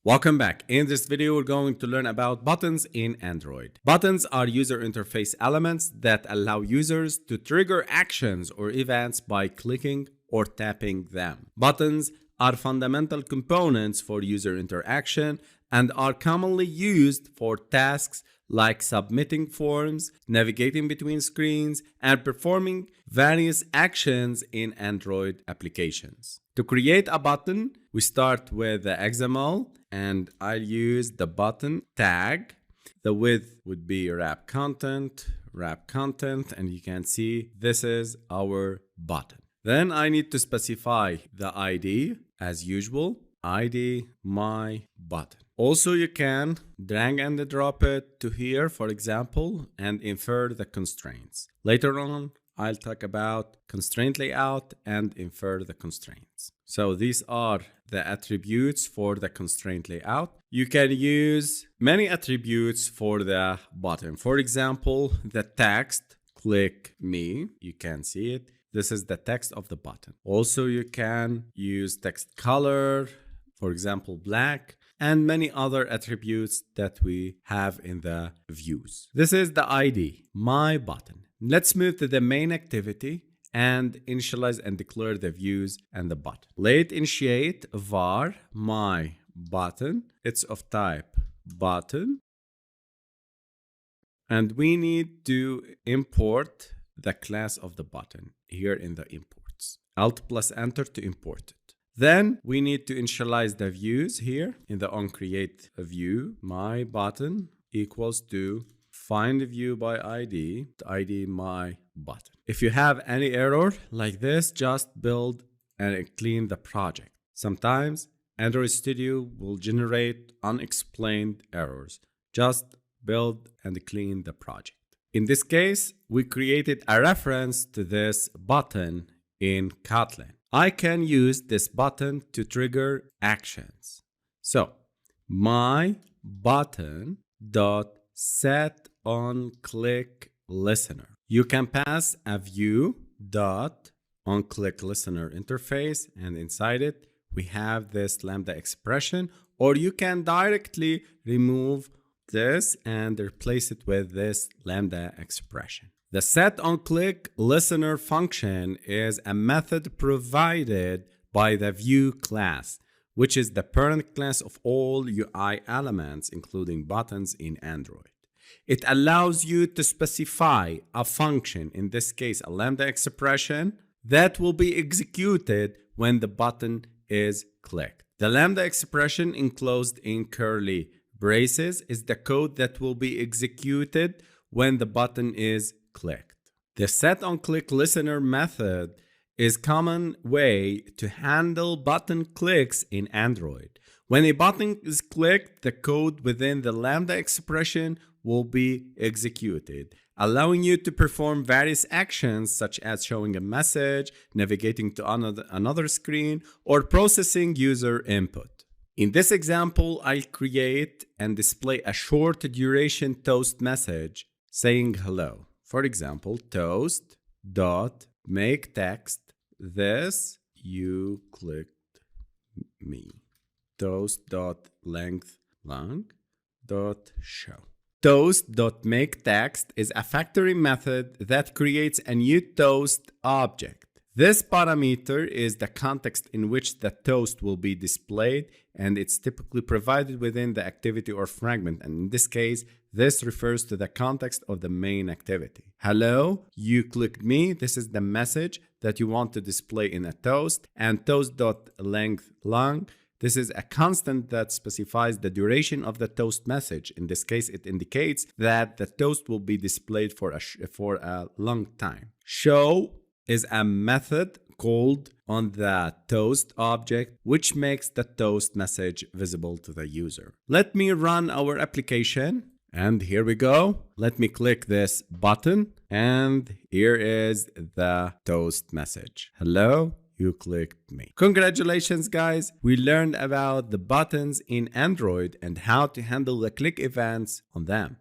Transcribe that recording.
Welcome back. In this video, we're going to learn about buttons in Android. Buttons are user interface elements that allow users to trigger actions or events by clicking or tapping them. Buttons are fundamental components for user interaction and are commonly used for tasks like submitting forms, navigating between screens, and performing various actions in Android applications. To create a button, we start with the XML, and I'll use the button tag. The width would be wrap content, and you can see this is our button. Then I need to specify the ID as usual, ID my button. Also, you can drag and drop it to here, for example, and infer the constraints. Later on, I'll talk about constraint layout and infer the constraints. So these are the attributes for the constraint layout. You can use many attributes for the button. For example, the text, click me, you can see it. This is the text of the button. Also, you can use text color, for example, black, and many other attributes that we have in the views. This is the ID, my button. Let's move to the main activity and initialize and declare the views and the button. Let initiate var my button. It's of type button. And we need to import the class of the button here in the imports. Alt plus enter to import it. Then we need to initialize the views here in the onCreateView. My button equals to find view by ID, ID my button. If you have any error like this, just build and clean the project. Sometimes Android Studio will generate unexplained errors. Just build and clean the project. In this case, we created a reference to this button in Kotlin. I can use this button to trigger actions. So my button dot set OnClickListener. You can pass a view dot OnClickListener interface, and inside it we have this lambda expression, or you can directly remove this and replace it with this lambda expression. The setOnClickListener function is a method provided by the view class, which is the parent class of all UI elements, including buttons in Android. It allows you to specify a function, in this case a lambda expression, that will be executed when the button is clicked. The lambda expression enclosed in curly braces is the code that will be executed when the button is clicked. The setOnClickListener method is a common way to handle button clicks in Android. When a button is clicked, the code within the lambda expression will be executed, allowing you to perform various actions such as showing a message, navigating to another screen, or processing user input. In this example, I'll create and display a short duration toast message saying hello. For example, toast dot make text this you clicked me. Toast dot length long dot show. Toast dot make text is a factory method that creates a new toast object. This parameter is the context in which the toast will be displayed, and it's typically provided within the activity or fragment. And in this case, this refers to the context of the main activity. Hello, you clicked me. This is the message that you want to display in a toast. And toast.length long, this is a constant that specifies the duration of the toast message. In this case, it indicates that the toast will be displayed for a long time. Show is a method called on the toast object, which makes the toast message visible to the user. Let me run our application, and here we go. Let me click this button, and here is the toast message. Hello, you clicked me. Congratulations, guys. We learned about the buttons in Android and how to handle the click events on them.